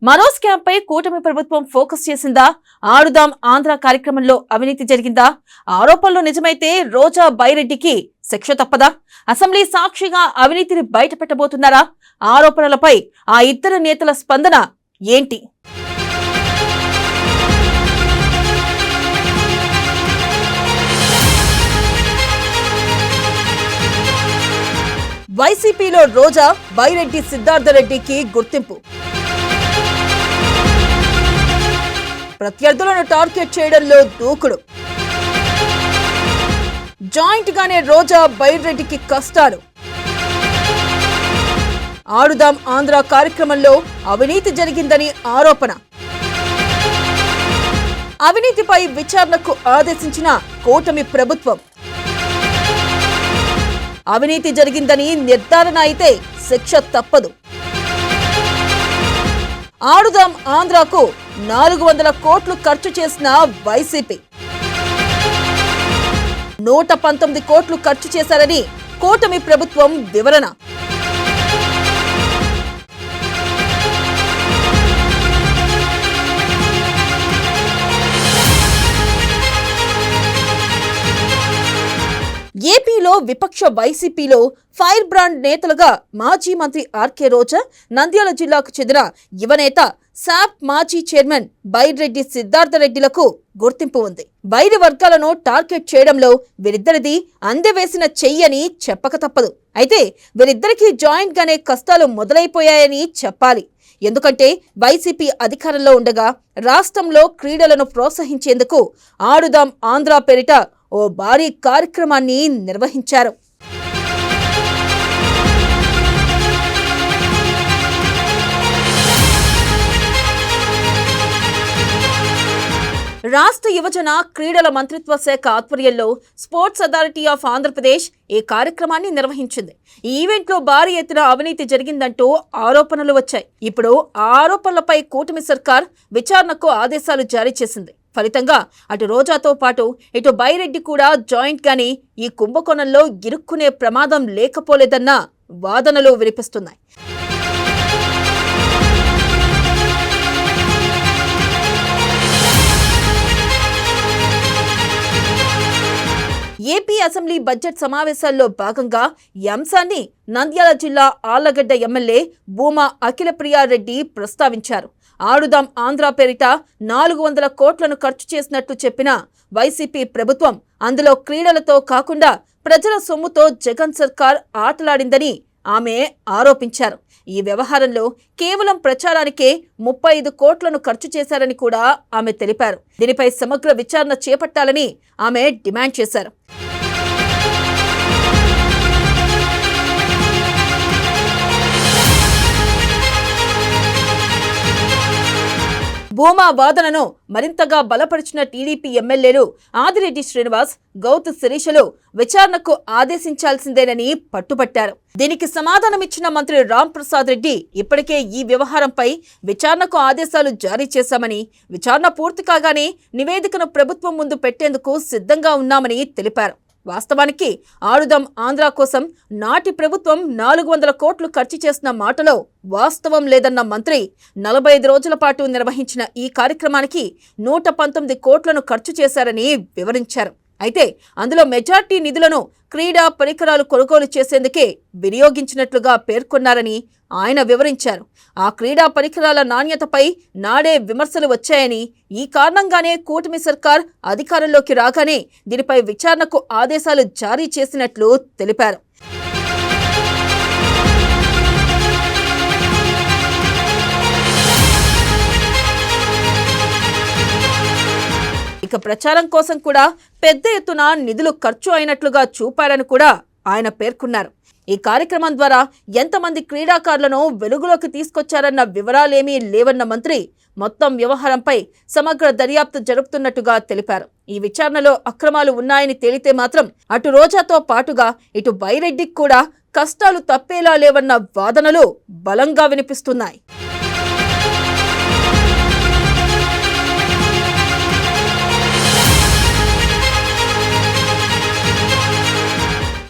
మరో స్కామ్ పై కూటమి ప్రభుత్వం ఫోకస్ చేసిందా? ఆడుదాం ఆంధ్ర కార్యక్రమంలో అవినీతి జరిగిందా? ఆరోపణలు నిజమైతే రోజా బైరెడ్డికి శిక్ష తప్పదా? అసెంబ్లీ సాక్షిగా అవినీతిని బయటపెట్టబోతున్నారా? ఆరోపణలపై ఆ ఇద్దరు నేతల స్పందన ఏంటి? వైసీపీలో రోజా, బైరెడ్డి సిద్ధార్థరెడ్డికి గుర్తింపు. ప్రత్యర్థులను టార్గెట్ చేయడంలో దూకుడు. జాయింట్ గానే రోజా, బైరెడ్డికి కష్టాలు. ఆడుదాం ఆంధ్ర కార్యక్రమంలో అవినీతి జరిగిందని ఆరోపణ. అవినీతిపై విచారణకు ఆదేశించిన కూటమి ప్రభుత్వం. అవినీతి జరిగిందని నిర్ధారణ అయితే శిక్ష తప్పదు. ఆడుదాం ఆంధ్రకు 400 కోట్లు ఖర్చు చేసిన వైసీపీ 119 కోట్లు ఖర్చు చేశారని కూటమి ప్రభుత్వం వివరణ. ఏపీలో విపక్ష వైసీపీలో ఫైర్ బ్రాండ్ నేతలుగా మాజీ మంత్రి ఆర్కే రోజా, నంద్యాల జిల్లాకు చెందిన యువనేత శాప్ మాజీ చైర్మన్ బైరెడ్డి సిద్ధార్థరెడ్డిలకు గుర్తింపు ఉంది. బైరి వర్గాలను టార్గెట్ చేయడంలో వీరిద్దరిది అందెవేసిన చెయ్యని చెప్పక తప్పదు. అయితే వీరిద్దరికీ జాయింట్ గానే కష్టాలు మొదలైపోయాయని చెప్పాలి. ఎందుకంటే వైసీపీ అధికారంలో ఉండగా రాష్ట్రంలో క్రీడలను ప్రోత్సహించేందుకు ఆడుదాం ఆంధ్ర పేరిట ఓ భారీ కార్యక్రమాన్ని నిర్వహించారు. రాష్ట్ర యువజన క్రీడల మంత్రిత్వ శాఖ ఆధ్వర్యంలో స్పోర్ట్స్ అథారిటీ ఆఫ్ ఆంధ్రప్రదేశ్ ఈ కార్యక్రమాన్ని నిర్వహించింది. ఈ ఈవెంట్లో భారీ ఎత్తున అవినీతి జరిగిందంటూ ఆరోపణలు వచ్చాయి. ఇప్పుడు ఆ ఆరోపణలపై కూటమి సర్కార్ విచారణకు ఆదేశాలు జారీ చేసింది. ఫలితంగా అటు రోజాతో పాటు ఇటు బైరెడ్డి కూడా జాయింట్ గాని ఈ కుంభకోణంలో ఇరుక్కునే ప్రమాదం లేకపోలేదన్న వాదనలు వినిపిస్తున్నాయి. ఏపీ అసెంబ్లీ బడ్జెట్ సమావేశాల్లో భాగంగా ఈ అంశాన్ని నంద్యాల జిల్లా ఆళ్లగడ్డ ఎమ్మెల్యే భూమా అఖిలప్రియారెడ్డి ప్రస్తావించారు. ఆడుదాం ఆంధ్ర పేరిట 400 కోట్లను ఖర్చు చేసినట్టు చెప్పిన వైసీపీ ప్రభుత్వం అందులో క్రీడలతో కాకుండా ప్రజల సొమ్ముతో జగన్ సర్కార్ ఆటలాడిందని ఆమె ఆరోపించారు. ఈ వ్యవహారంలో కేవలం ప్రచారానికే 35 కోట్లను ఖర్చు చేశారని కూడా ఆమె తెలిపారు. దీనిపై సమగ్ర విచారణ చేపట్టాలని ఆమె డిమాండ్ చేశారు. భూమా వాదనను మరింతగా బలపరిచిన టీడీపీ ఎమ్మెల్యేలు ఆదిరెడ్డి శ్రీనివాస్, గౌతు శిరీషలు విచారణకు ఆదేశించాల్సిందేనని పట్టుబట్టారు. దీనికి సమాధానమిచ్చిన మంత్రి రాంప్రసాద్ రెడ్డి ఇప్పటికే ఈ వ్యవహారంపై విచారణకు ఆదేశాలు జారీ చేశామని, విచారణ పూర్తి కాగానే నివేదికను ప్రభుత్వం ముందు పెట్టేందుకు సిద్ధంగా ఉన్నామని తెలిపారు. వాస్తవానికి ఆడుదాం ఆంధ్ర కోసం నాటి ప్రభుత్వం 400 కోట్లు ఖర్చు చేసిన మాటలో వాస్తవం లేదన్న మంత్రి 45 రోజుల పాటు నిర్వహించిన ఈ కార్యక్రమానికి 119 కోట్లను ఖర్చు చేశారని వివరించారు. అయితే అందులో మెజార్టీ నిధులను క్రీడా పరికరాలు కొనుగోలు చేసేందుకే వినియోగించినట్లుగా పేర్కొన్నారని ఆయన వివరించారు. ఆ క్రీడా పరికరాల నాణ్యతపై నాడే విమర్శలు వచ్చాయని, ఈ కారణంగానే కూటమి సర్కార్ అధికారంలోకి రాగానే దీనిపై విచారణకు ఆదేశాలు జారీ చేసినట్లు తెలిపారు. ఇక ప్రచారం కోసం కూడా పెద్ద ఎత్తున నిధులు ఖర్చు అయినట్లుగా చూపారని కూడా ఆయన పేర్కొన్నారు. ఈ కార్యక్రమం ద్వారా ఎంతమంది క్రీడాకారులను వెలుగులోకి తీసుకొచ్చారన్న వివరాలేమీ లేవన్న మంత్రి మొత్తం వ్యవహారంపై సమగ్ర దర్యాప్తు జరుపుతున్నట్టుగా తెలిపారు. ఈ విచారణలో అక్రమాలు ఉన్నాయని తేలితే మాత్రం అటు రోజాతో పాటుగా ఇటు బైరెడ్డికి కూడా కష్టాలు తప్పేలా లేవన్న వాదనలు బలంగా వినిపిస్తున్నాయి.